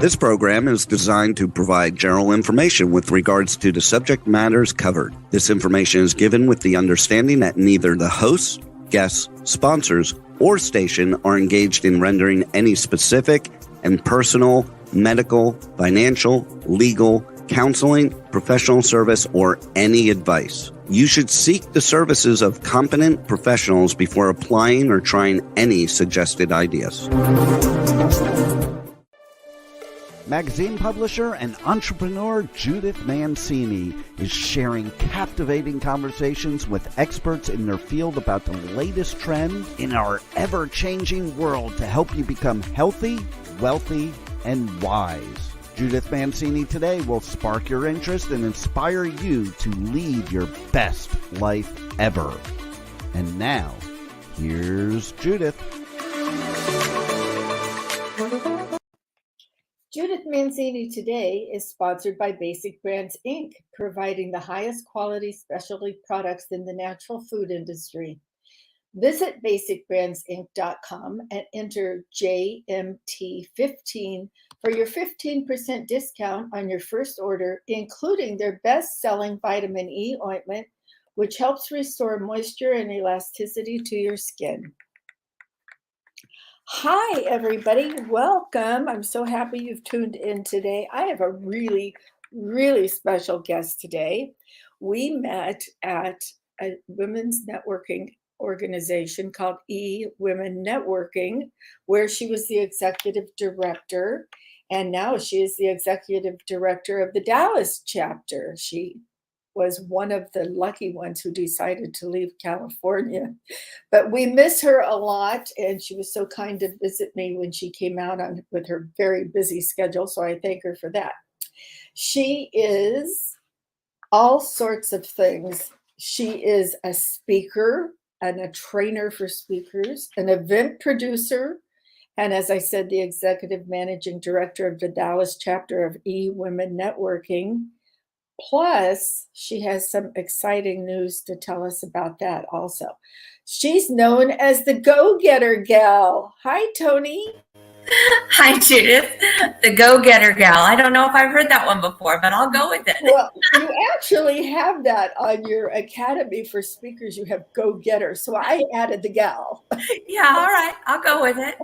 This program is designed to provide general information with regards to the subject matters covered. This information is given with the understanding that neither the hosts, guests, sponsors, or station are engaged in rendering any specific and personal, medical, financial, legal, counseling, professional service, or any advice. You should seek the services of competent professionals before applying or trying any suggested ideas. Magazine publisher and entrepreneur Judith Mancini is sharing captivating conversations with experts in their field about the latest trends in our ever-changing world to help you become healthy, wealthy, and wise. Judith Mancini Today will spark your interest and inspire you to lead your best life ever. And now, here's Judith. Judith Mancini Today is sponsored by Basic Brands, Inc., providing the highest quality specialty products in the natural food industry. Visit basicbrandsinc.com and enter JMT15 for your 15% discount on your first order, including their best-selling vitamin E ointment, which helps restore moisture and elasticity to your skin. Hi, everybody. Welcome. I'm so happy you've tuned in today. I have a really, really special guest today. We met at a women's networking organization called eWomenNetworking, where she was the executive director, and now she is the executive director of the Dallas chapter. She was one of the lucky ones who decided to leave California. But we miss her a lot, and she was so kind to visit me when she came out with her very busy schedule, so I thank her for that. She is all sorts of things. She is a speaker and a trainer for speakers, an event producer, and as I said, the executive managing director of the Dallas chapter of eWomenNetworking. Plus, she has some exciting news to tell us about that also. She's known as the Go-Getter Gal. Hi, Toni. Hi, Judith. The Go-Getter Gal. I don't know if I've heard that one before, but I'll go with it. Well, you actually have that on your Academy for Speakers. You have Go-Getter. So I added the gal. Yeah, all right. I'll go with it.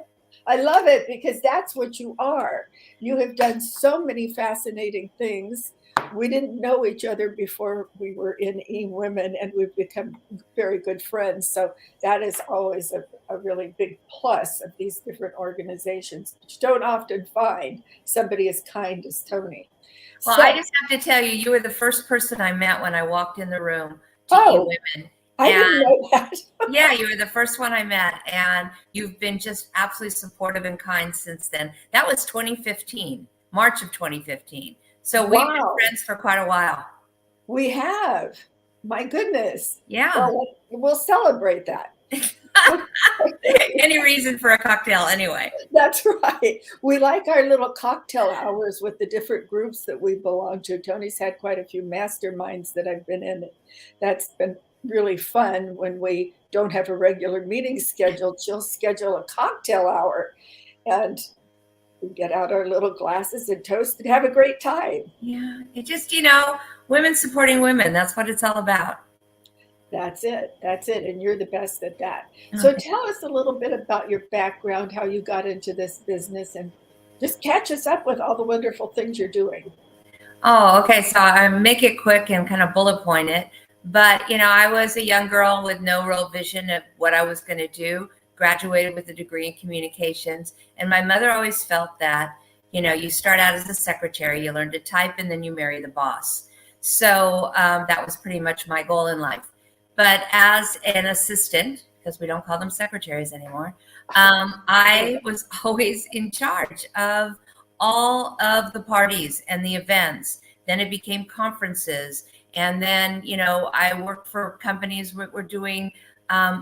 I love it because that's what you are. You have done so many fascinating things. We didn't know each other before we were in eWomen, and we've become very good friends. So that is always a really big plus of these different organizations, which you don't often find somebody as kind as Toni. Well, so, I just have to tell you, you were the first person I met when I walked in the room to eWomen. I didn't know that. Yeah, you were the first one I met, and you've been just absolutely supportive and kind since then. That was 2015, March of 2015. So we've been friends for quite a while. We have. My goodness. Yeah. Well, we'll celebrate that. Any reason for a cocktail anyway. That's right. We like our little cocktail hours with the different groups that we belong to. Toni's had quite a few masterminds that I've been in. That's been really fun when we don't have a regular meeting scheduled. She'll schedule a cocktail hour, and we get out our little glasses and toast and have a great time. Yeah, it just, women supporting women. That's what it's all about. That's it. That's it. And you're the best at that. Okay. So tell us a little bit about your background, how you got into this business, and just catch us up with all the wonderful things you're doing. Oh, okay. So I make it quick and kind of bullet point it. But, I was a young girl with no real vision of what I was going to do. Graduated with a degree in communications. And my mother always felt that, you start out as a secretary, you learn to type, and then you marry the boss. So that was pretty much my goal in life. But as an assistant, because we don't call them secretaries anymore, I was always in charge of all of the parties and the events. Then it became conferences. And then, I worked for companies that were doing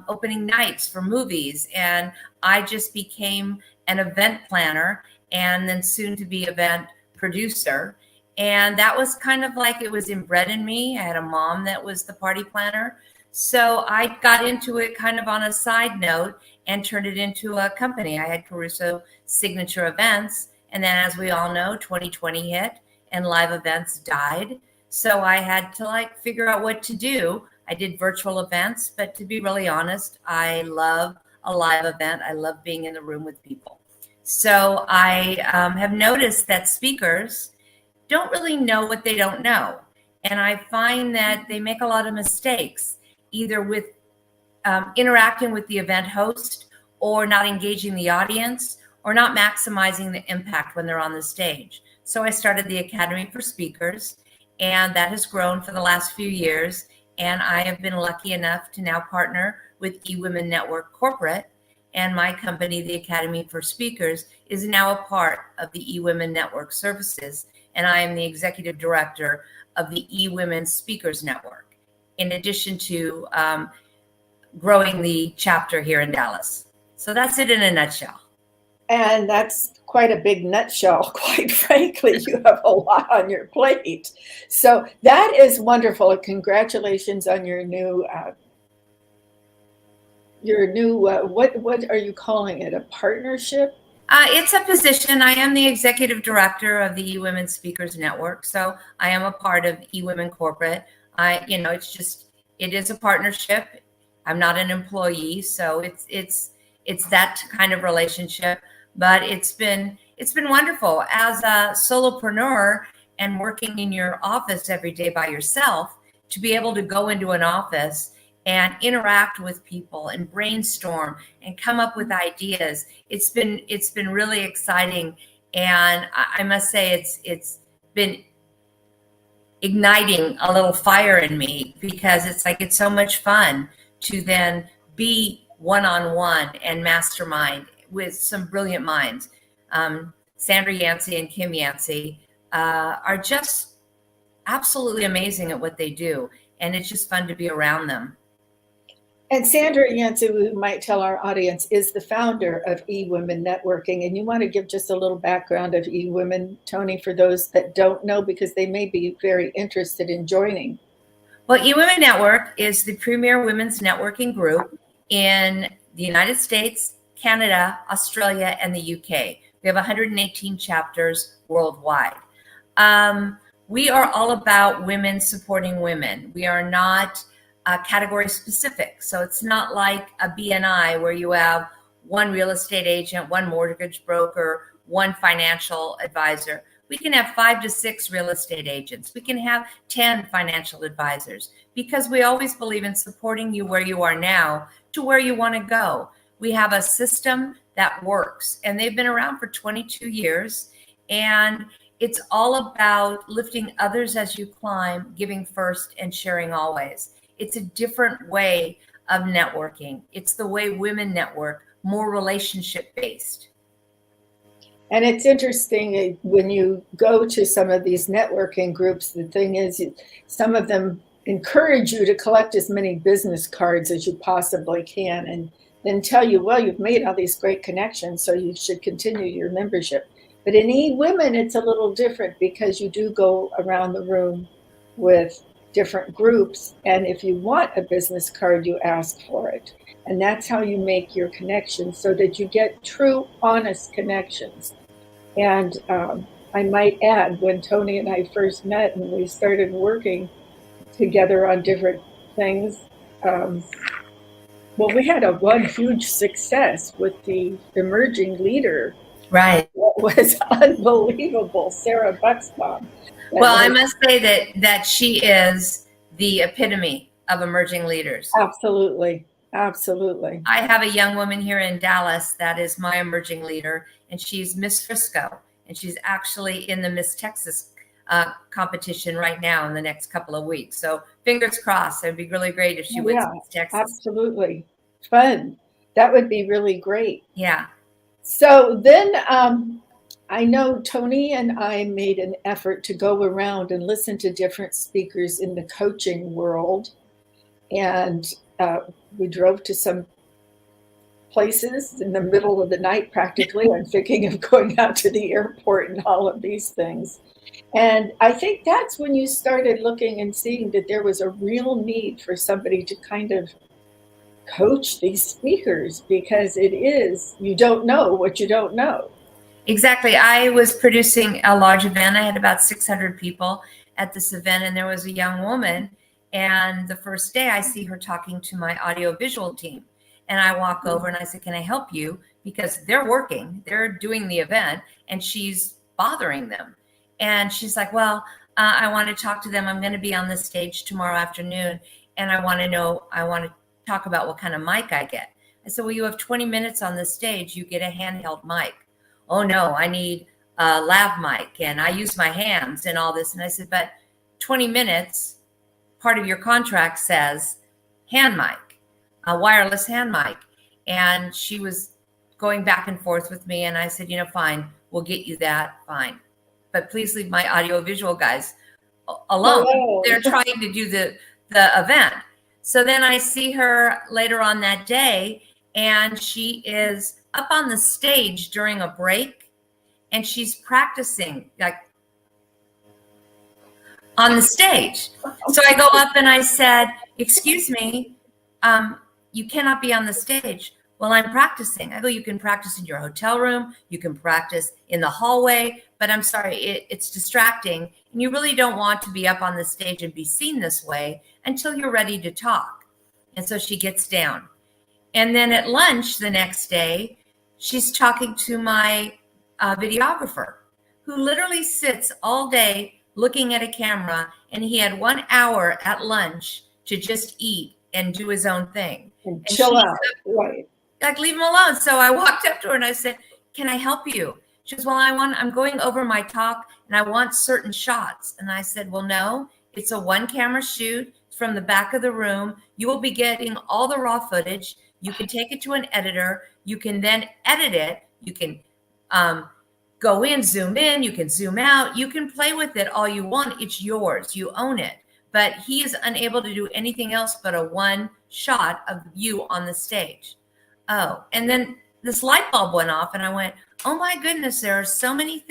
opening nights for movies, and I just became an event planner and then soon to be event producer. And that was kind of like it was inbred in me. I had a mom that was the party planner. So I got into it kind of on a side note and turned it into a company. I had Caruso Signature Events, And then, as we all know, 2020 hit and live events died. So I had to figure out what to do. I did virtual events, but to be really honest, I love a live event. I love being in the room with people. So I have noticed that speakers don't really know what they don't know. And I find that they make a lot of mistakes, either with interacting with the event host, or not engaging the audience, or not maximizing the impact when they're on the stage. So I started the Academy for Speakers, and that has grown for the last few years. And I have been lucky enough to now partner with eWomen Network Corporate. And my company, the Academy for Speakers, is now a part of the eWomen Network Services. And I am the executive director of the eWomen Speakers Network, in addition to growing the chapter here in Dallas. So that's it in a nutshell. And that's quite a big nutshell, quite frankly. You have a lot on your plate. So that is wonderful. Congratulations on your new, what are you calling it? A partnership? It's a position. I am the executive director of the eWomen Speakers Network. So I am a part of eWomen Corporate. It is a partnership. I'm not an employee. So it's that kind of relationship. But it's been wonderful as a solopreneur and working in your office every day by yourself, to be able to go into an office and interact with people and brainstorm and come up with ideas. It's been really exciting, and I must say it's been igniting a little fire in me, because it's so much fun to then be one-on-one and mastermind with some brilliant minds. Sandra Yancey and Kim Yancey are just absolutely amazing at what they do. And it's just fun to be around them. And Sandra Yancey, we might tell our audience, is the founder of eWomen Networking. And you want to give just a little background of eWomen, Toni, for those that don't know, because they may be very interested in joining. Well, eWomen Network is the premier women's networking group in the United States, Canada, Australia, and the UK. We have 118 chapters worldwide. We are all about women supporting women. We are not category specific. So it's not like a BNI where you have one real estate agent, one mortgage broker, one financial advisor. We can have 5 to 6 real estate agents. We can have 10 financial advisors, because we always believe in supporting you where you are now to where you want to go. We have a system that works, and they've been around for 22 years. And it's all about lifting others as you climb, giving first and sharing always. It's a different way of networking. It's the way women network, more relationship based. And it's interesting when you go to some of these networking groups, the thing is, some of them encourage you to collect as many business cards as you possibly can, and then tell you, well, you've made all these great connections, so you should continue your membership. But in eWomen, it's a little different, because you do go around the room with different groups. And if you want a business card, you ask for it. And that's how you make your connections, so that you get true, honest connections. And I might add, when Toni and I first met and we started working together on different things, well, we had one huge success with the emerging leader. Right. It was unbelievable, Sarah Bucksbaum. Well, I must say that she is the epitome of emerging leaders. Absolutely. Absolutely. I have a young woman here in Dallas that is my emerging leader, and she's Miss Frisco, and she's actually in the Miss Texas competition right now in the next couple of weeks. So fingers crossed. It'd be really great if she wins Miss Texas. Absolutely. Fun. That would be really great. Yeah. So then I know Toni and I made an effort to go around and listen to different speakers in the coaching world. And we drove to some places in the middle of the night, practically. I'm thinking of going out to the airport and all of these things. And I think that's when you started looking and seeing that there was a real need for somebody to kind of coach these speakers, because it is, you don't know what you don't know. Exactly. I was producing a large event. I had about 600 people at this event, and there was a young woman. And the first day I see her talking to my audio-visual team. And I walk over and I said, can I help you? Because they're working, they're doing the event, and she's bothering them. And she's like, well, I want to talk to them. I'm going to be on the stage tomorrow afternoon. And I want to talk about what kind of mic I get. I said, well, you have 20 minutes on the stage. You get a handheld mic. Oh, no, I need a lav mic, and I use my hands and all this. And I said, but 20 minutes, part of your contract says hand mic, a wireless hand mic. And she was going back and forth with me. And I said, fine, we'll get you that. Fine. But please leave my audio-visual guys alone. Oh. They're trying to do the event. So then I see her later on that day, and she is up on the stage during a break, and she's practicing like on the stage. So I go up and I said, excuse me, you cannot be on the stage. Well, I'm practicing. I go, you can practice in your hotel room. You can practice in the hallway, but I'm sorry, it's distracting. And you really don't want to be up on the stage and be seen this way until you're ready to talk. And so she gets down. And then at lunch the next day, she's talking to my videographer, who literally sits all day looking at a camera, and he had 1 hour at lunch to just eat and do his own thing. And chill out, right. Like, leave him alone. So I walked up to her and I said, can I help you? She goes, well, I'm going over my talk and I want certain shots. And I said, well, no, it's a 1 camera shoot from the back of the room. You will be getting all the raw footage. You can take it to an editor. You can then edit it. You can go in, zoom in, you can zoom out. You can play with it all you want. It's yours. You own it. But he is unable to do anything else but a 1 shot of you on the stage. Oh, and then this light bulb went off and I went, oh my goodness, there are so many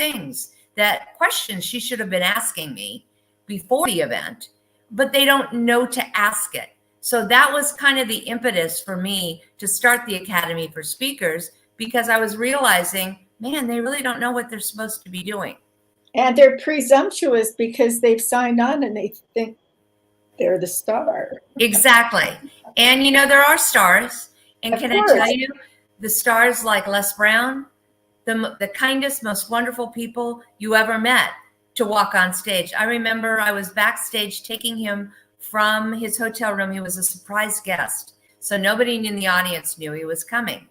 questions she should have been asking me before the event, but they don't know to ask it. So that was kind of the impetus for me to start the Academy for Speakers, because I was realizing, man, they really don't know what they're supposed to be doing. And they're presumptuous because they've signed on and they think they're the star. Exactly. And, there are stars. And Of can course. I tell you, the stars like Les Brown, the kindest, most wonderful people you ever met to walk on stage. I remember I was backstage taking him from his hotel room. He was a surprise guest, so nobody in the audience knew he was coming.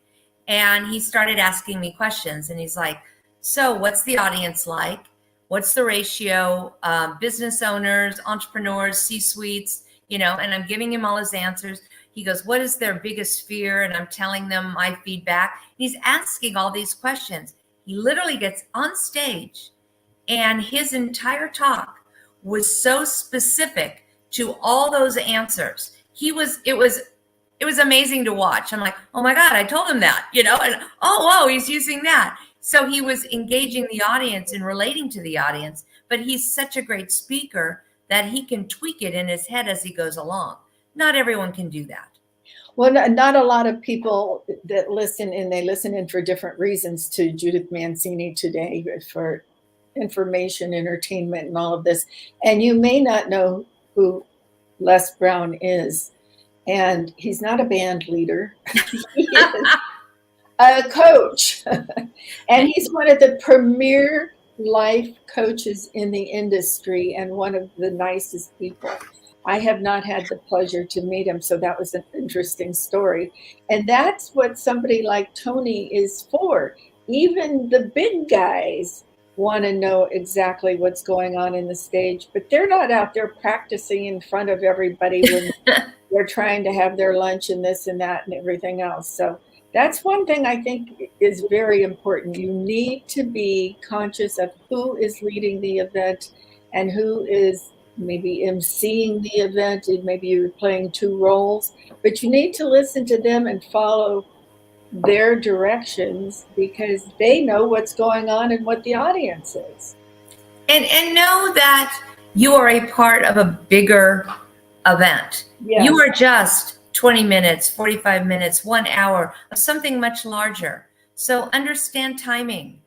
And he started asking me questions. And he's like, so what's the audience like? What's the ratio? Business owners, entrepreneurs, C-suites, and I'm giving him all his answers. He goes, what is their biggest fear? And I'm telling them my feedback. He's asking all these questions. He literally gets on stage, and his entire talk was so specific to all those answers. It was amazing to watch. I'm like, oh my God, I told him that, and oh, he's using that. So he was engaging the audience and relating to the audience, but he's such a great speaker that he can tweak it in his head as he goes along. Not everyone can do that. Well, not a lot of people that listen, and they listen in for different reasons to Judith Mancini Today for information, entertainment, and all of this. And you may not know who Les Brown is. And he's not a band leader. He is a coach. And he's one of the premier life coaches in the industry and one of the nicest people. I have not had the pleasure to meet him, so that was an interesting story. And that's what somebody like Toni is for. Even the big guys want to know exactly what's going on in the stage, but they're not out there practicing in front of everybody when they're trying to have their lunch and this and that and everything else. So that's one thing I think is very important. You need to be conscious of who is leading the event and who is maybe emceeing the event, and maybe you're playing 2 roles, but you need to listen to them and follow their directions because they know what's going on and what the audience is. And know that you are a part of a bigger event. Yes. You are just 20 minutes, 45 minutes, 1 hour of something much larger. So understand timing.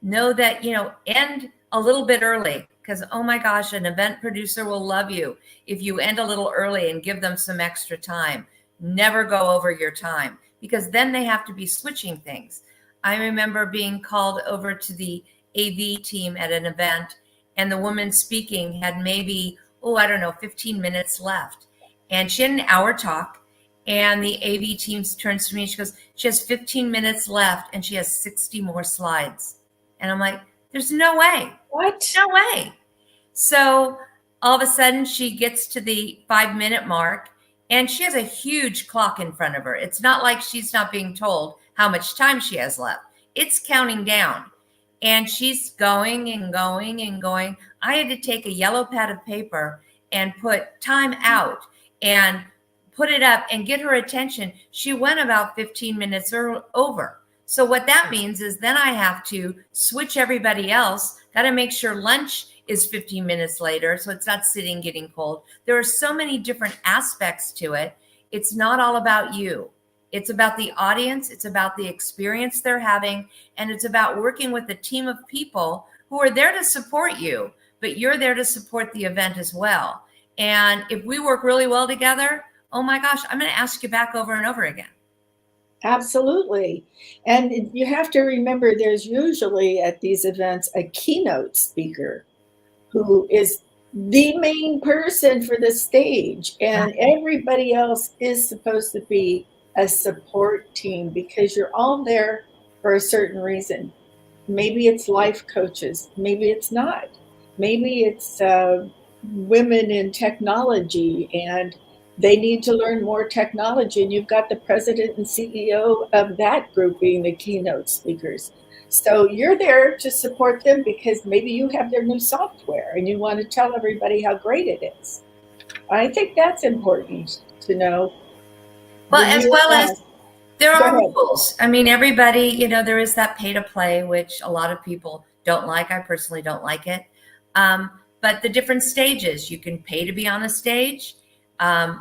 know that, end a little bit early, because, oh my gosh, an event producer will love you if you end a little early and give them some extra time. Never go over your time, because then they have to be switching things. I remember being called over to the AV team at an event, and the woman speaking had maybe, 15 minutes left. And she had an hour talk. And the AV team turns to me and she goes, she has 15 minutes left and she has 60 more slides. And I'm like, there's no way. What? No way. So all of a sudden she gets to the 5-minute mark and she has a huge clock in front of her. It's not like she's not being told how much time she has left. It's counting down. And she's going and going and going. I had to take a yellow pad of paper and put time out and put it up and get her attention. She went about 15 minutes over. So what that means is then I have to switch everybody else. Got to make sure lunch is 15 minutes later, so it's not sitting getting cold. There are so many different aspects to it. It's not all about you. It's about the audience. It's about the experience they're having. And it's about working with a team of people who are there to support you, but you're there to support the event as well. And if we work really well together, oh my gosh, I'm going to ask you back over and over again. Absolutely. And you have to remember there's usually at these events a keynote speaker who is the main person for the stage. And everybody else is supposed to be a support team because you're all there for a certain reason. Maybe it's life coaches. Maybe it's not. Maybe it's women in technology and they need to learn more technology, and you've got the president and CEO of that group being the keynote speakers. So you're there to support them because maybe you have their new software and you want to tell everybody how great it is. I think that's important to know. Well, as well as there are rules. I mean, everybody, there is that pay to play, which a lot of people don't like. I personally don't like it. But the different stages, you can pay to be on a stage.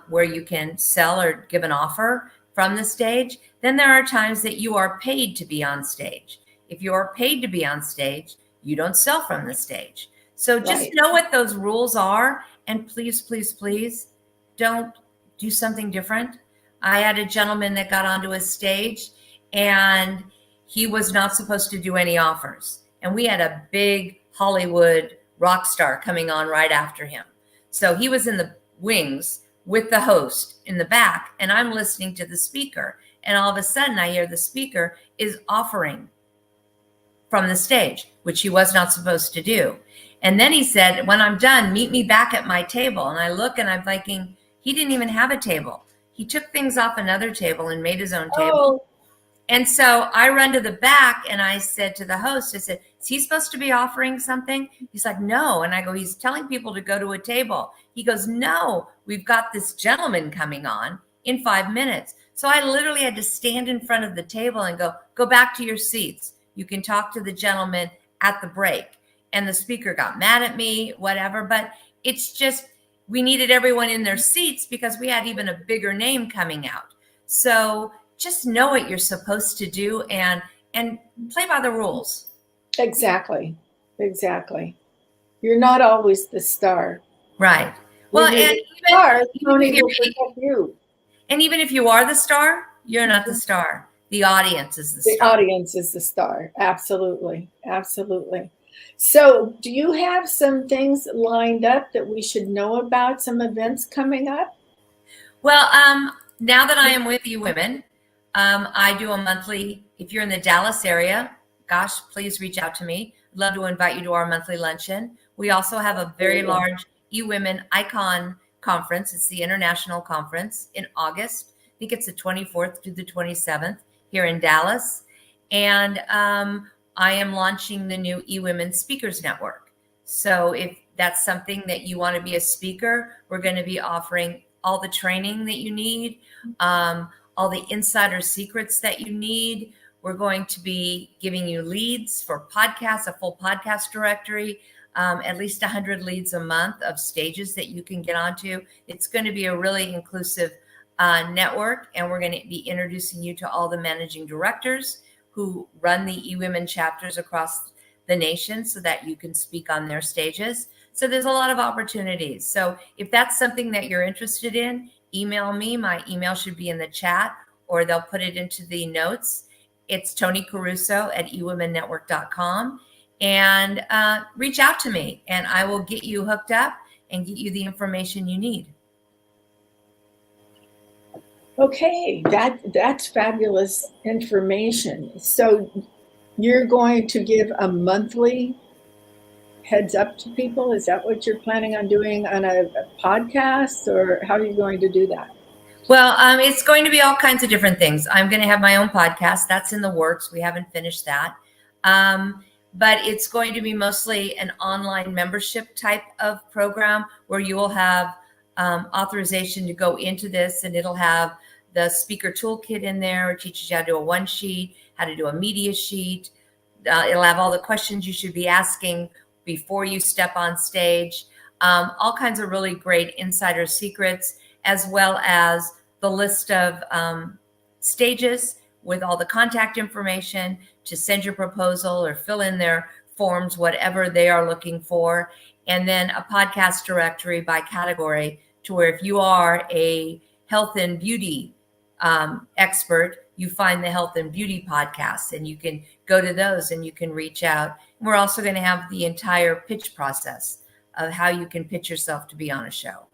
Where you can sell or give an offer from the stage. Then there are times that you are paid to be on stage. If you are paid to be on stage, you don't sell from the stage. So just know what those rules are. And please, please, please don't do something different. I had a gentleman that got onto a stage and he was not supposed to do any offers. And we had a big Hollywood rock star coming on right after him. So he was in the wings with the host in the back, and I'm listening to the speaker. And all of a sudden I hear the speaker is offering from the stage, which he was not supposed to do. And then he said, when I'm done, meet me back at my table. And I look and I'm thinking, he didn't even have a table. He took things off another table and made his own table. And so I run to the back and I said to the host, I said, is he supposed to be offering something? He's like, no. And I go, he's telling people to go to a table. He goes, no, we've got this gentleman coming on in 5 minutes. So I literally had to stand in front of the table and go back to your seats. You can talk to the gentleman at the break. And the speaker got mad at me, whatever. But it's just, we needed everyone in their seats because we had even a bigger name coming out. So just know what you're supposed to do and play by the rules. Exactly. You're not always the star. Right. Well, and even if you are the star, you're not the star. The audience is the star. The audience is the star. Absolutely. So do you have some things lined up that we should know about, some events coming up? Well, now that I am with eWomen, I do a monthly, if you're in the Dallas area, gosh, please reach out to me. I'd love to invite you to our monthly luncheon. We also have a very large eWomen Icon conference. It's the international conference in August. I think it's the 24th to the 27th here in Dallas. And I am launching the new eWomen Speakers Network. So if that's something that you want to be a speaker, we're going to be offering all the training that you need, all the insider secrets that you need. We're going to be giving you leads for podcasts, a full podcast directory, at least 100 leads a month of stages that you can get onto. It's going to be a really inclusive network, and we're going to be introducing you to all the managing directors who run the eWomen chapters across the nation so that you can speak on their stages. So there's a lot of opportunities. So if that's something that you're interested in, email me. My email should be in the chat, or they'll put it into the notes. It's Toni Caruso at eWomenNetwork.com. And reach out to me, and I will get you hooked up and get you the information you need. Okay, that's fabulous information. So you're going to give a monthly heads up to people? Is that what you're planning on doing on a podcast, or how are you going to do that? Well, it's going to be all kinds of different things. I'm going to have my own podcast. That's in the works. We haven't finished that. But it's going to be mostly an online membership type of program where you will have authorization to go into this, and it'll have the speaker toolkit in there. It teaches you how to do a one sheet, how to do a media sheet. It'll have all the questions you should be asking before you step on stage, all kinds of really great insider secrets, as well as the list of stages with all the contact information to send your proposal or fill in their forms, whatever they are looking for. And then a podcast directory by category, to where if you are a health and beauty expert, you find the health and beauty podcasts, and you can go to those and you can reach out. And we're also going to have the entire pitch process of how you can pitch yourself to be on a show.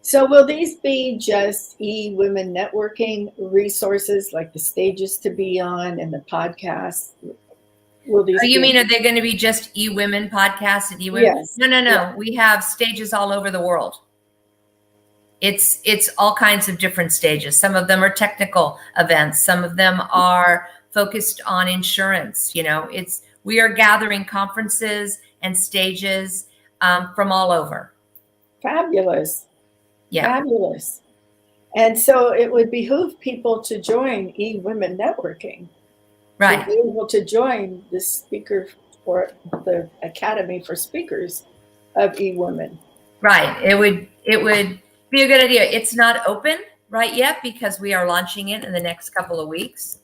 So will these be just eWomen networking resources, like the stages to be on and the podcast? Will these you mean, are they going to be just eWomen podcasts at eWomen? Yes. No. Yeah. We have stages all over the world. It's all kinds of different stages. Some of them are technical events. Some of them are focused on insurance. We are gathering conferences and stages from all over. Fabulous. Yeah. Fabulous. And so it would behoove people to join eWomen Networking. Right. To be able to join the speaker for the Academy for Speakers of eWomen. Right. It would be a good idea. It's not open right yet because we are launching it in the next couple of weeks.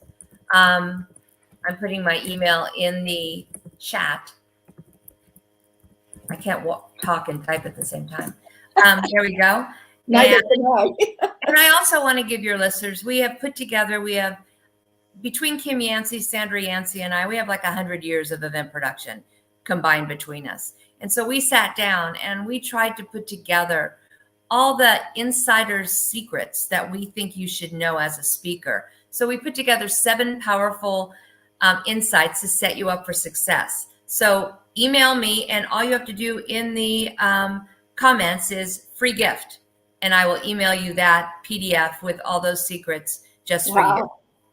I'm putting my email in the chat. I can't talk and type at the same time. Here we go. Neither can I. And I also want to give your listeners, we have between Kim Yancey, Sandra Yancey, and I, we have like 100 years of event production combined between us. And so we sat down and we tried to put together all the insider's secrets that we think you should know as a speaker. So we put together 7 powerful insights to set you up for success. So email me, and all you have to do in the comments is free gift. And I will email you that PDF with all those secrets just for you.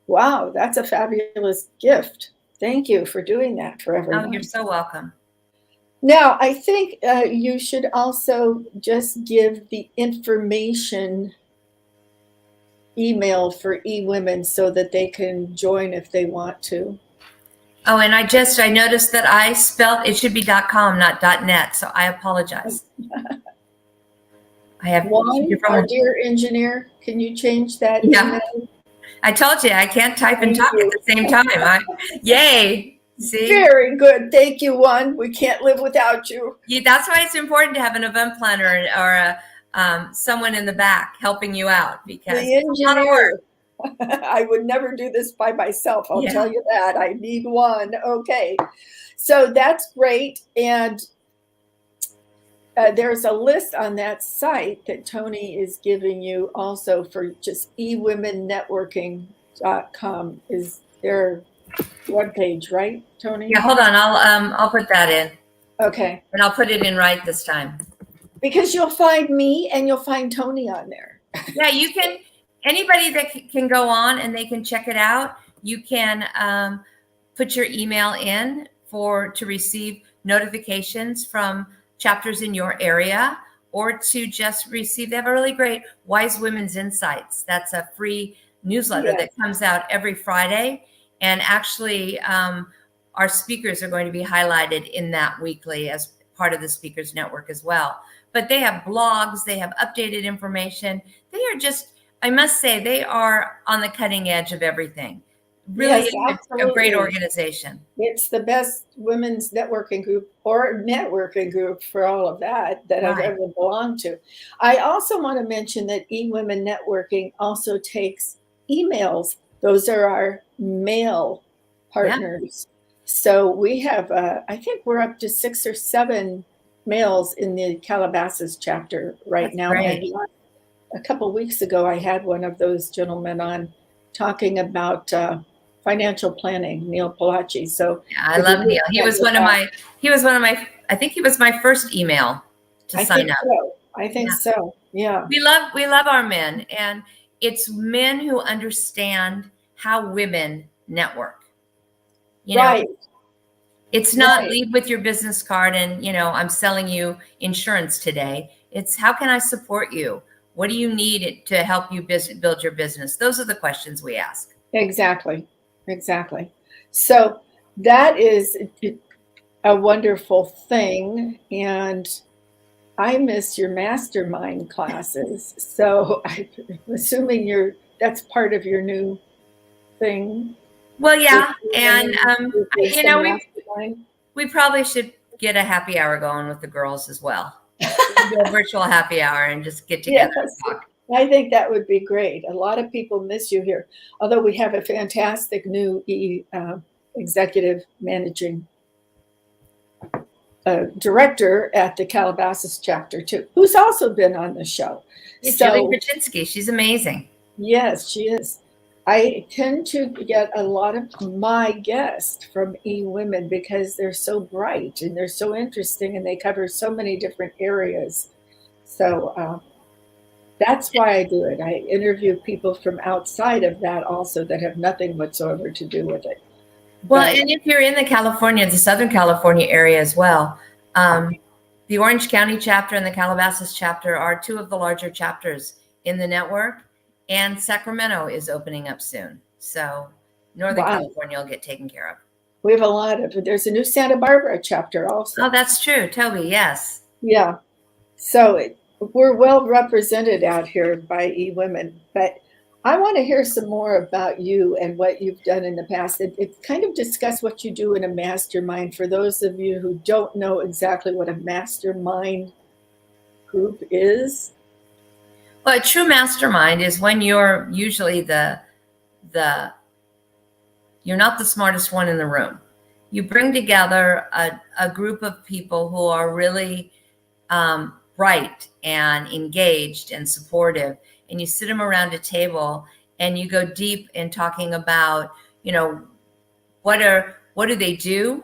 Wow, that's a fabulous gift. Thank you for doing that for everyone. Oh, you're so welcome. Now, I think you should also just give the information email for eWomen so that they can join if they want to. Oh, and I noticed that I spelled, it should be .com, not .net. So I apologize. I have our dear engineer, can you change that email? email? I told you I can't type and talk at the same time. Yay. See? Very good. Thank you, Juan. We can't live without you. Yeah, that's why it's important to have an event planner or someone in the back helping you out, because the engineer. I would never do this by myself. I'll tell you that. I need one. Okay. So that's great. And there's a list on that site that Toni is giving you also for just eWomenNetworking.com is their webpage, right, Toni? Yeah, hold on. I'll put that in. Okay. And I'll put it in right this time. Because you'll find me and you'll find Toni on there. Yeah, you can. Anybody that can go on and they can check it out. You can put your email in to receive notifications from chapters in your area, or to just receive. They have a really great Wise Women's Insights. That's a free newsletter that comes out every Friday. And actually, our speakers are going to be highlighted in that weekly as part of the Speakers Network as well. But they have blogs, they have updated information. They are just, I must say, they are on the cutting edge of everything. Really Yes, a great absolutely. organization. It's the best women's networking group or networking group for all of that I've Right. ever belonged to. I also want to mention that eWomen Networking also takes emails. Those are our male Yeah. partners. So we have, I think we're up to 6 or 7 males in the Calabasas chapter right That's now. great. And a couple of weeks ago, I had one of those gentlemen on talking about financial planning, Neil Palachi. So Yeah, I love Neil. He was one of my, I think he was my first email to sign up. I think Yeah. so. Yeah. We love our men, and it's men who understand how women network. You know, Right. it's not Right. lead with your business card and, I'm selling you insurance today. It's how can I support you? What do you need to help you build your business? Those are the questions we ask. Exactly. Exactly. So that is a wonderful thing. And I miss your mastermind classes. So I'm assuming that's part of your new thing. Well, yeah, and It's the mastermind. we probably should get a happy hour going with the girls as well. Do a virtual happy hour and just get together and Yes, talk. I think that would be great. A lot of people miss you here, although we have a fantastic new executive managing director at the Calabasas chapter too, who's also been on the show. Yeah, So Julie Krasinski, she's amazing. yes, she is. I tend to get a lot of my guests from eWomen because they're so bright and they're so interesting and they cover so many different areas. So that's why I do it. I interview people from outside of that also that have nothing whatsoever to do with it. Well, But and if you're in the Southern California area as well, the Orange County chapter and the Calabasas chapter are two of the larger chapters in the network, and Sacramento is opening up soon. So Northern wow, California will get taken care of. we have a lot of, there's a new Santa Barbara chapter also. Oh, that's true. Toby, yes. Yeah. So we're well represented out here by eWomen, but I want to hear some more about you and what you've done in the past. It kind of discuss what you do in a mastermind for those of you who don't know exactly what a mastermind group is. Well, a true mastermind is when you're usually you're not the smartest one in the room. You bring together a group of people who are really bright and engaged and supportive, and you sit them around a table and you go deep in talking about, what do they do,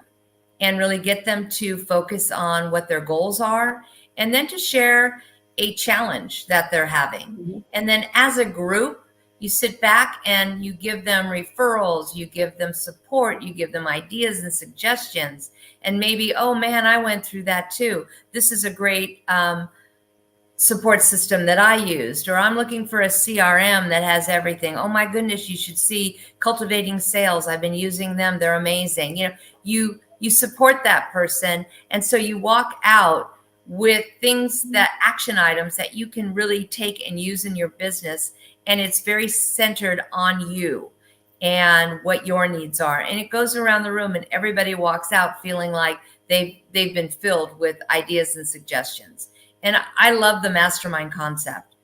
and really get them to focus on what their goals are, and then to share a challenge that they're having. Mm-hmm. And then as a group, you sit back and you give them referrals, you give them support, you give them ideas and suggestions. And maybe, oh man, I went through that too. This is a great support system that I used, or I'm looking for a CRM that has everything. Oh my goodness, you should see Cultivating Sales. I've been using them. They're amazing. You support that person. And so you walk out with things, that action items that you can really take and use in your business. And it's very centered on you and what your needs are. And it goes around the room and everybody walks out feeling like they've been filled with ideas and suggestions. And I love the mastermind concept.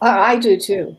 I do too.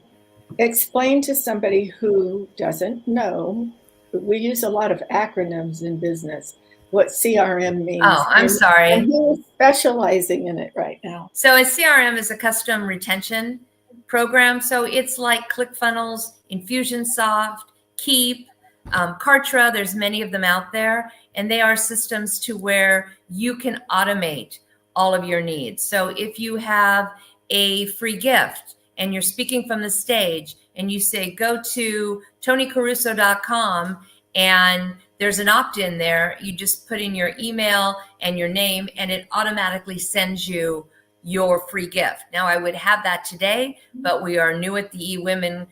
Explain to somebody who doesn't know. We use a lot of acronyms in business. What CRM means. Oh, I'm sorry. And who's specializing in it right now? So a CRM is a custom retention program. So it's like ClickFunnels, Infusionsoft, Keep, Kartra. There's many of them out there, and they are systems to where you can automate all of your needs. So if you have a free gift and you're speaking from the stage and you say, go to tonicaruso.com and there's an opt-in there, you just put in your email and your name and it automatically sends you your free gift. Now I would have that today, but we are new at the eWomen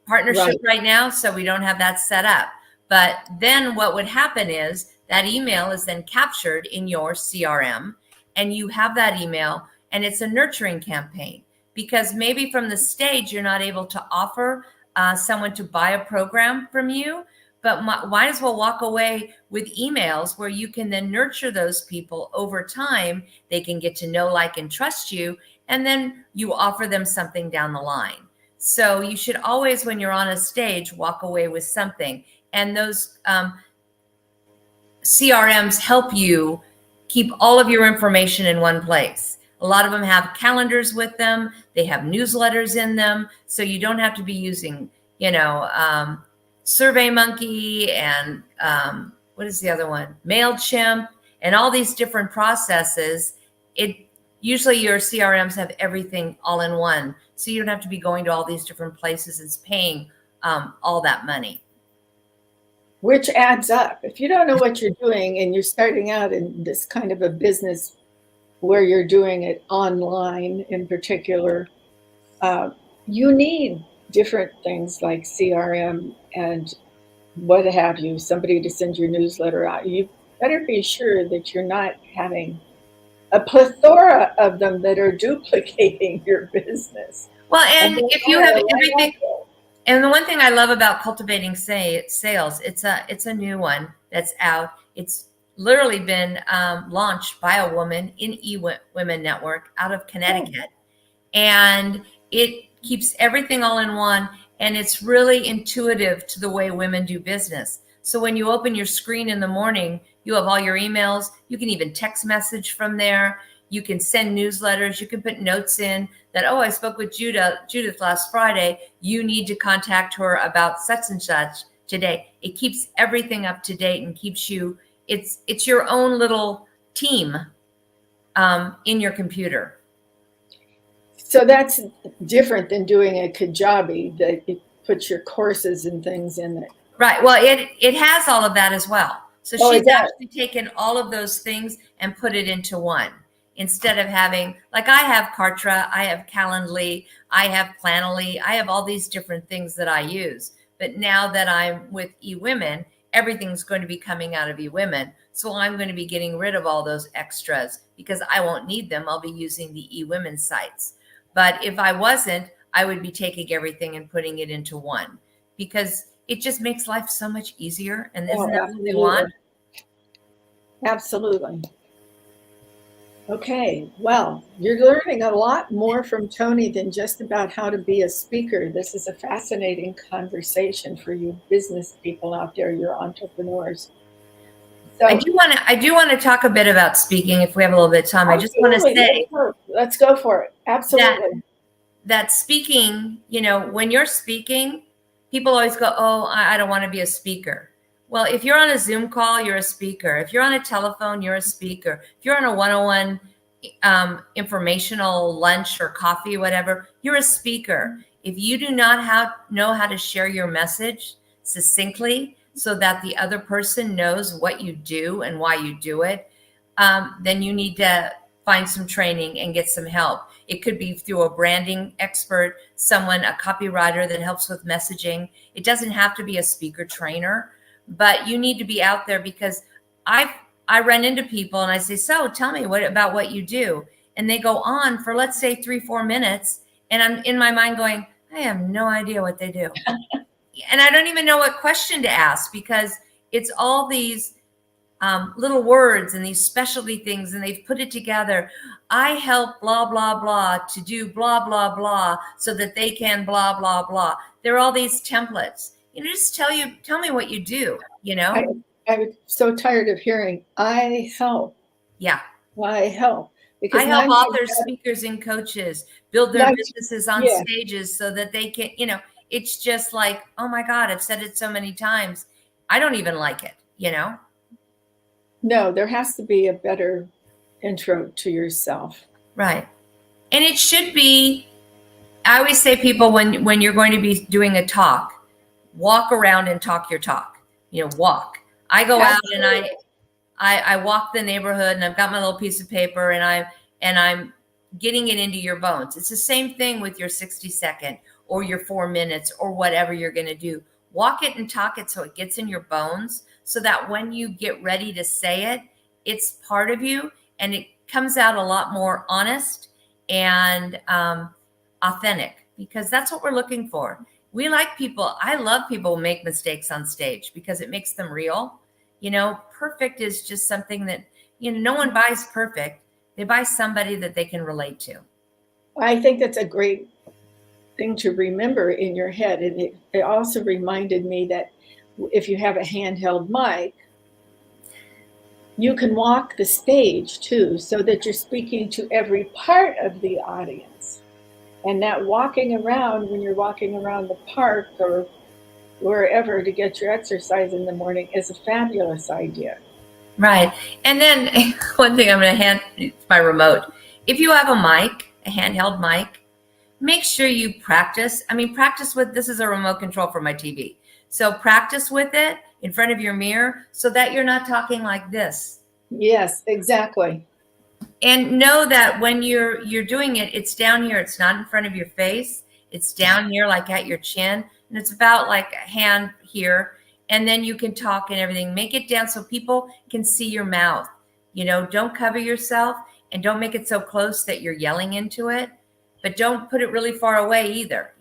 partnership right now, so we don't have that set up. But then what would happen is that email is then captured in your CRM, and you have that email, and it's a nurturing campaign, because maybe from the stage you're not able to offer someone to buy a program from you, but might as well walk away with emails where you can then nurture those people over time. They can get to know, like, and trust you, and then you offer them something down the line. So you should always, when you're on a stage, walk away with something. And those CRMs help you keep all of your information in one place. A lot of them have calendars with them. They have newsletters in them. So you don't have to be using, SurveyMonkey and what is the other one? MailChimp and all these different processes. Usually your CRMs have everything all in one. So you don't have to be going to all these different places and paying all that money. Which adds up. If you don't know what you're doing and you're starting out in this kind of a business where you're doing it online in particular, you need different things like CRM and what have you, somebody to send your newsletter out. You better be sure that you're not having a plethora of them that are duplicating your business. Well, and if you have everything, and the one thing I love about Cultivating Sales, it's a new one that's out. It's literally been launched by a woman in eWomen Network out of Connecticut. And it keeps everything all in one. And it's really intuitive to the way women do business. So when you open your screen in the morning, you have all your emails. You can even text message from there. You can send newsletters. You can put notes in that, oh, I spoke with Judith last Friday. You need to contact her about such and such today. It keeps everything up to date and keeps you, it's your own little team in your computer. So that's different than doing a Kajabi that you put your courses and things in it. Right. Well, it has all of that as well. So she's actually taken all of those things and put it into one. Instead of having, like I have Kartra, I have Calendly, I have Planoly, I have all these different things that I use. But now that I'm with eWomen, everything's going to be coming out of eWomen. So I'm going to be getting rid of all those extras because I won't need them. I'll be using the eWomen sites. But if I wasn't, I would be taking everything and putting it into one because it just makes life so much easier. And isn't that what we want? Absolutely. Okay, well, you're learning a lot more from Toni than just about how to be a speaker. This is a fascinating conversation for you business people out there, your entrepreneurs. So, I do want to talk a bit about speaking if we have a little bit of time. I just want to say, let's go for it. Absolutely. That speaking, when you're speaking, people always go, oh, I don't want to be a speaker. Well, if you're on a Zoom call, you're a speaker. If you're on a telephone, you're a speaker. If you're on a one-on-one informational lunch or coffee, whatever, you're a speaker. If you do not know how to share your message succinctly so that the other person knows what you do and why you do it, then you need to find some training and get some help. It could be through a branding expert, a copywriter that helps with messaging. It doesn't have to be a speaker trainer. But you need to be out there because I run into people and I say, so tell me about what you do. And they go on for, let's say, 3-4 minutes. And I'm in my mind going, I have no idea what they do. And I don't even know what question to ask because it's all these little words and these specialty things. And they've put it together. I help blah, blah, blah to do blah, blah, blah so that they can blah, blah, blah. There are all these templates. Just tell me what you do, I'm so tired of hearing, I help. Yeah. I help. Because I help authors, speakers, and coaches build their businesses on stages so that they can, it's just like, oh my God, I've said it so many times. I don't even like it, No, there has to be a better intro to yourself. Right. And it should be, I always say people, when you're going to be doing a talk, walk around and talk your talk, walk. I go out and I walk the neighborhood and I've got my little piece of paper and I'm getting it into your bones. It's the same thing with your 60-second or your 4 minutes or whatever you're going to do. Walk it and talk it so it gets in your bones so that when you get ready to say it, it's part of you and it comes out a lot more honest and authentic because that's what we're looking for. We like people. I love people who make mistakes on stage because it makes them real. Perfect is just something that, no one buys perfect. They buy somebody that they can relate to. I think that's a great thing to remember in your head. And it also reminded me that if you have a handheld mic, you can walk the stage too, so that you're speaking to every part of the audience. And that walking around, when you're walking around the park or wherever to get your exercise in the morning, is a fabulous idea. Right. And then one thing I'm going to hand, it's my remote. If you have a mic, a handheld mic, make sure you practice. Practice with, this is a remote control for my TV. So practice with it in front of your mirror so that you're not talking like this. Yes, exactly. And know that when you're doing it, it's down here. It's not in front of your face. It's down here, like at your chin. And it's about like a hand here. And then you can talk and everything. Make it down so people can see your mouth. Don't cover yourself and don't make it so close that you're yelling into it. But don't put it really far away either.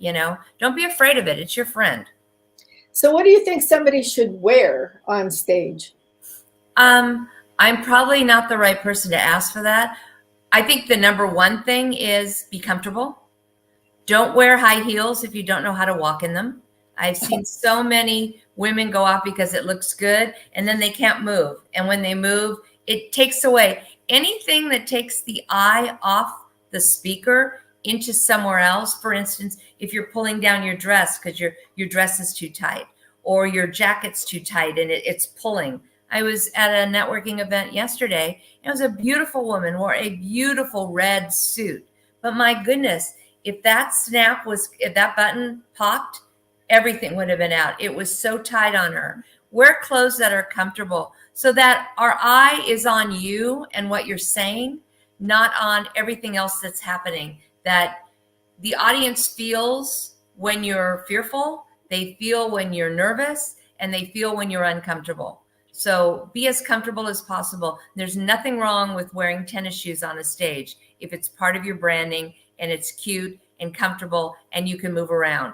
Don't be afraid of it. It's your friend. So what do you think somebody should wear on stage? I'm probably not the right person to ask for that. I think the number one thing is be comfortable. Don't wear high heels if you don't know how to walk in them. I've seen so many women go off because it looks good and then they can't move. And when they move, it takes away anything that takes the eye off the speaker into somewhere else. For instance, if you're pulling down your dress because your dress is too tight or your jacket's too tight and it's pulling. I was at a networking event yesterday. It was a beautiful woman, wore a beautiful red suit. But my goodness, if that button popped, everything would have been out. It was so tight on her. Wear clothes that are comfortable so that our eye is on you and what you're saying, not on everything else that's happening. That the audience feels when you're fearful, they feel when you're nervous, and they feel when you're uncomfortable. So be as comfortable as possible. There's nothing wrong with wearing tennis shoes on a stage if it's part of your branding and it's cute and comfortable and you can move around.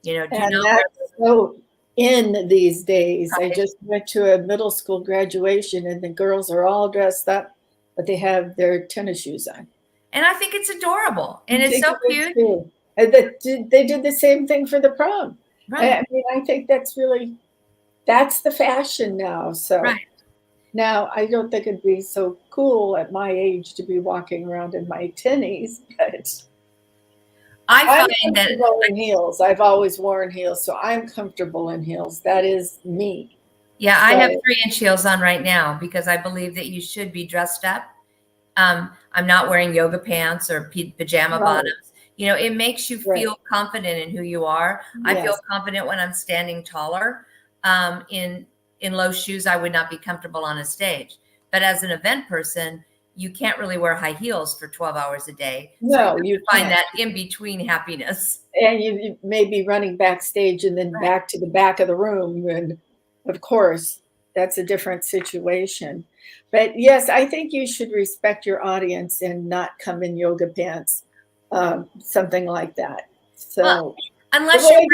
And that's so in these days. Right. I just went to a middle school graduation and the girls are all dressed up, but they have their tennis shoes on. And I think it's adorable and it's so cute. They did the same thing for the prom. Right. I think that's the fashion now. So right. Now I don't think it'd be so cool at my age to be walking around in my tennies, but I find that in heels. I've always worn heels, so I'm comfortable in heels. That is me. Yeah, so I have 3-inch heels on right now because I believe that you should be dressed up. I'm not wearing yoga pants or pajama bottoms. It makes you feel confident in who you are. Yes. I feel confident when I'm standing taller. In low shoes, I would not be comfortable on a stage. But as an event person, you can't really wear high heels for 12 hours a day. No, so you find that in between happiness. And you may be running backstage and then back to the back of the room. And of course, that's a different situation. But yes, I think you should respect your audience and not come in yoga pants, something like that. So unless you're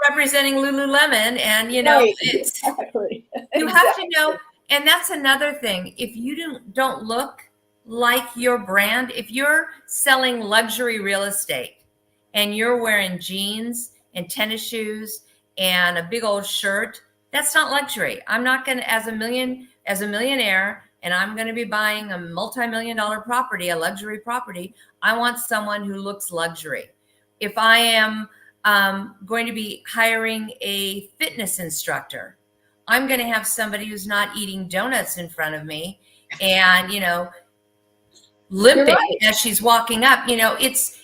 representing Lululemon and, exactly. You have to know. And that's another thing. If you don't look like your brand, if you're selling luxury real estate and you're wearing jeans and tennis shoes and a big old shirt, that's not luxury. I'm not going to, as a millionaire, and I'm going to be buying a multi-million-dollar property, a luxury property, I want someone who looks luxury. If I am going to be hiring a fitness instructor, I'm going to have somebody who's not eating donuts in front of me and, limping as she's walking up.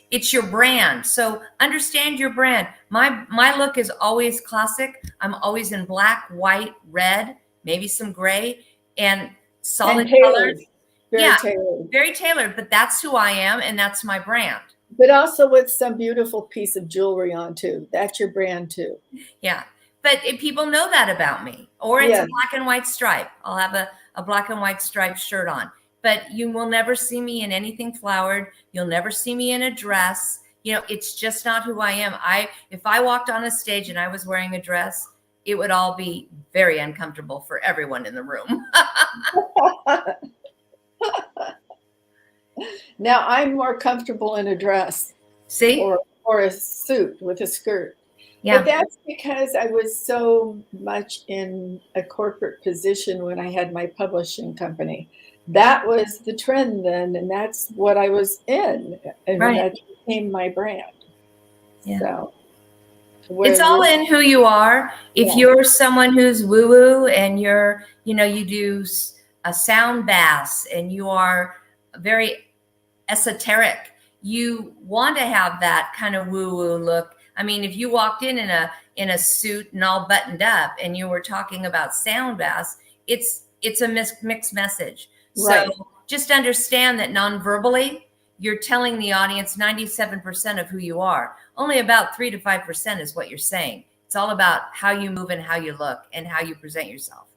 It's your brand. So understand your brand. My look is always classic. I'm always in black, white, red, maybe some gray and solid colors. Very tailored, but that's who I am and that's my brand. But also with some beautiful piece of jewelry on too. That's your brand too. Yeah. But if people know that about me, or it's a black and white stripe. I'll have a black and white striped shirt on. But you will never see me in anything flowered. You'll never see me in a dress. It's just not who I am. If I walked on a stage and I was wearing a dress, it would all be very uncomfortable for everyone in the room. Now I'm more comfortable in a dress. See? Or a suit with a skirt. Yeah. But that's because I was so much in a corporate position when I had my publishing company. That was the trend then, and that's what I was in, and Right. that became my brand. Yeah. So it's all in who you are. If you're someone who's woo-woo and you do a sound bass and you are very esoteric, you want to have that kind of woo-woo look. I mean, if you walked in a suit and all buttoned up and you were talking about sound bass, it's a mixed message. Right. So just understand that non-verbally, you're telling the audience 97% of who you are. Only about 3 to 5% is what you're saying. It's all about how you move and how you look and how you present yourself.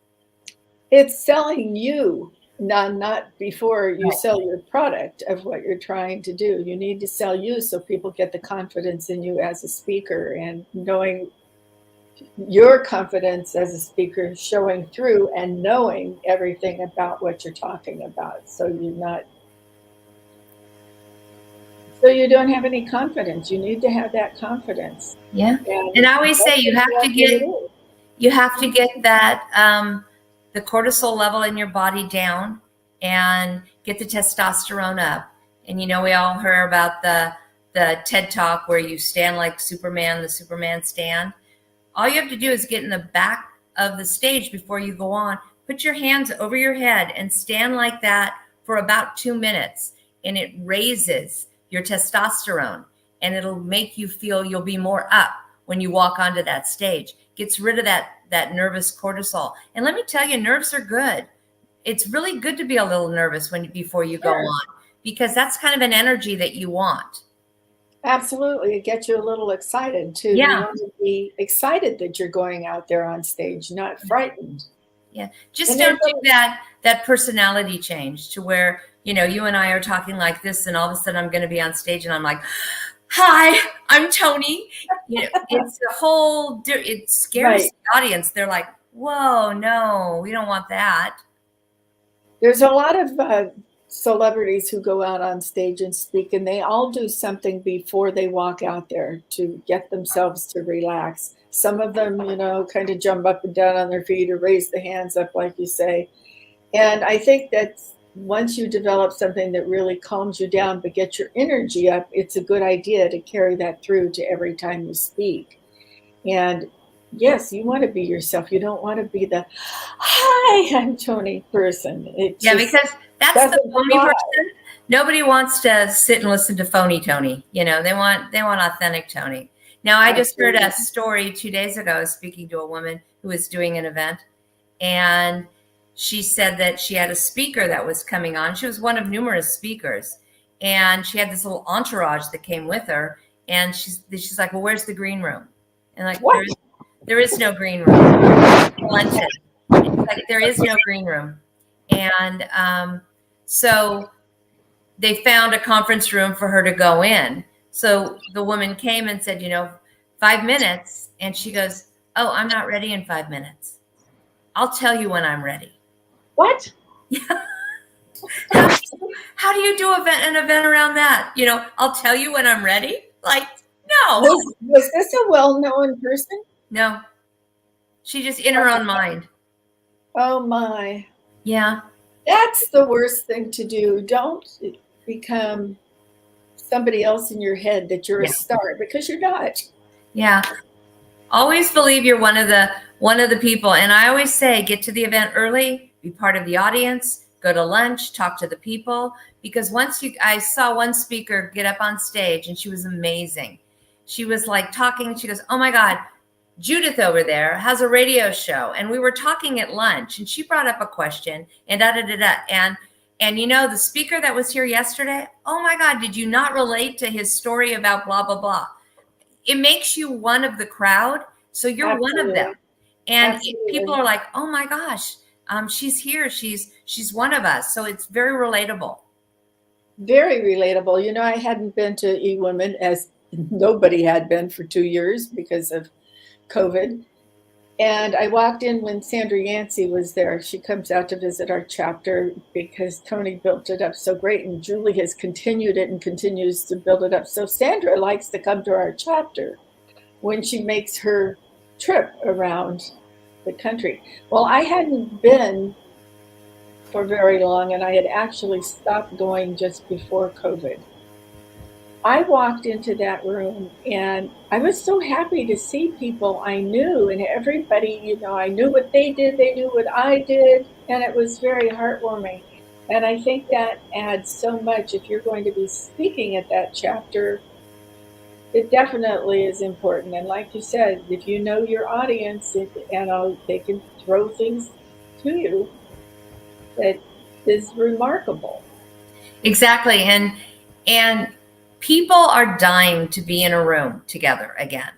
It's selling you, not before you sell your product of what you're trying to do. You need to sell you so people get the confidence in you as a speaker, and knowing your confidence as a speaker showing through and knowing everything about what you're talking about. So you don't have any confidence. You need to have that confidence. Yeah. And I always say you have to get that the cortisol level in your body down and get the testosterone up. And we all heard about the TED Talk where you stand like Superman, the Superman stand. All you have to do is get in the back of the stage before you go on. Put your hands over your head and stand like that for about 2 minutes, and it raises your testosterone, and it'll make you feel you'll be more up when you walk onto that stage. Gets rid of that nervous cortisol. And let me tell you, nerves are good. It's really good to be a little nervous before you go on, because that's kind of an energy that you want. Absolutely. It gets you a little excited too. Yeah. You want to be excited that you're going out there on stage, not frightened. Yeah. Just don't do that personality change to where, you and I are talking like this, and all of a sudden I'm going to be on stage and I'm like, hi, I'm Toni. It's a whole, it scares the audience. They're like, whoa, no, we don't want that. There's a lot of celebrities who go out on stage and speak, and they all do something before they walk out there to get themselves to relax. Some of them, kind of jump up and down on their feet or raise the hands up, like you say. And I think that once you develop something that really calms you down but gets your energy up, it's a good idea to carry that through to every time you speak. And yes, you want to be yourself. You don't want to be the, hi, I'm Toni person. Because that's the phony person. Nobody wants to sit and listen to phony Toni. They want authentic Toni. Now, I just heard a story 2 days ago. I was speaking to a woman who was doing an event, and she said that she had a speaker that was coming on. She was one of numerous speakers, and she had this little entourage that came with her. And she's like, well, where's the green room? And like, there is no green room. Luncheon. It's like, there is no green room. And so they found a conference room for her to go in. So the woman came and said, 5 minutes. And she goes, oh, I'm not ready in 5 minutes. I'll tell you when I'm ready. What? Yeah. How do you do an event around that? I'll tell you when I'm ready. Like, no. Was this a well-known person? No. She just in her own mind. Oh my. Yeah. That's the worst thing to do. Don't become somebody else in your head that you're a star, because you're not. Yeah. Always believe you're one of the people. And I always say, get to the event early, be part of the audience, go to lunch, talk to the people. Because I saw one speaker get up on stage, and she was amazing. She was like talking, she goes, oh my God, Judith over there has a radio show. And we were talking at lunch, and she brought up a question and And the speaker that was here yesterday, oh my God, did you not relate to his story about blah, blah, blah? It makes you one of the crowd. So you're one of them. And people are like, oh my gosh, she's here. She's one of us. So it's very relatable. Very relatable. You know, I hadn't been to eWomen, as nobody had been, for 2 years because of COVID. And I walked in when Sandra Yancey was there. She comes out to visit our chapter because Toni built it up so great, and Julie has continued it and continues to build it up. So Sandra likes to come to our chapter when she makes her trip around the country. Well, I hadn't been for very long, and I had actually stopped going just before COVID. I walked into that room and I was so happy to see people I knew, and everybody, you know, I knew what they did, they knew what I did, and it was very heartwarming. And I think that adds so much. If you're going to be speaking at that chapter, it definitely is important. And like you said, if you know your audience, they can throw things to you that is remarkable. Exactly. And people are dying to be in a room together again.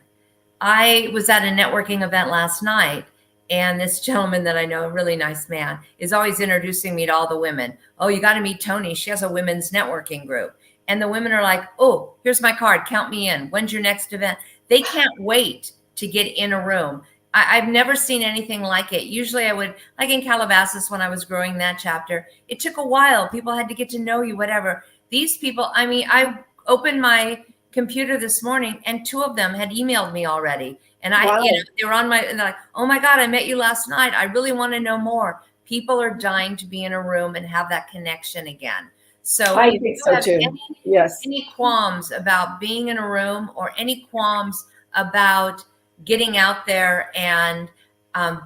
I was at a networking event last night, and this gentleman that I know, a really nice man, is always introducing me to all the women. Oh, you got to meet Toni. She has a women's networking group. And the women are like, oh, here's my card. Count me in. When's your next event? They can't wait to get in a room. I've never seen anything like it. Usually I would, like in Calabasas when I was growing that chapter, it took a while. People had to get to know you, whatever. These people, I mean, I opened my computer this morning and 2 of them had emailed me already. And Wow. They were on my, and they're like, oh my God, I met you last night. I really want to know more. People are dying to be in a room and have that connection again. So I if think you so have too. Yes. any qualms about being in a room, or any qualms about getting out there and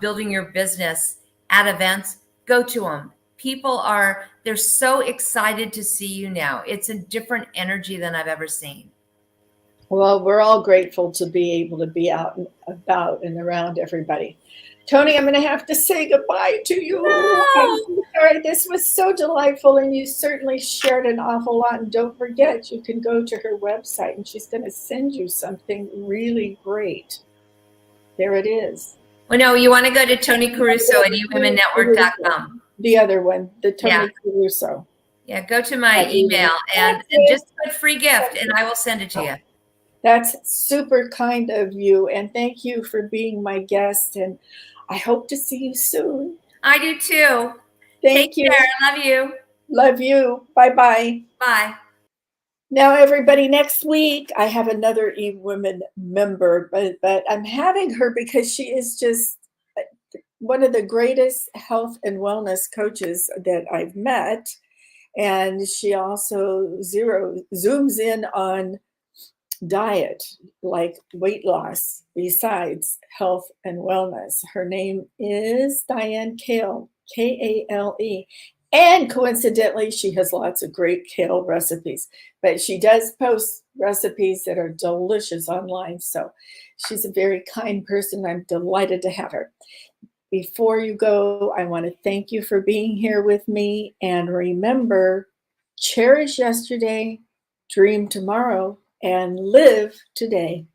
building your business at events, go to them. People they're so excited to see you now. It's a different energy than I've ever seen. Well, we're all grateful to be able to be out and about and around everybody. Toni, I'm going to have to say goodbye to you. No. I'm so sorry. This was so delightful, and you certainly shared an awful lot. And don't forget, you can go to her website, and she's going to send you something really great. There it is. Well, no, you want to go to Toni Caruso at eWomenNetwork.com. The other one, the Toni Caruso. Yeah, go to my email and just put free gift, and I will send it to you. That's super kind of you, and thank you for being my guest, and I hope to see you soon. I do too. Thank you. Take care. Love you. Love you. Bye-bye. Bye. Now, everybody, next week I have another eWomen member, but I'm having her because she is just one of the greatest health and wellness coaches that I've met, and she also zooms in on diet, like weight loss, besides health and wellness. Her name is Diane Kale, Kale. And coincidentally, she has lots of great kale recipes, but she does post recipes that are delicious online. So she's a very kind person. I'm delighted to have her. Before you go, I want to thank you for being here with me. And remember, cherish yesterday, dream tomorrow, and live today.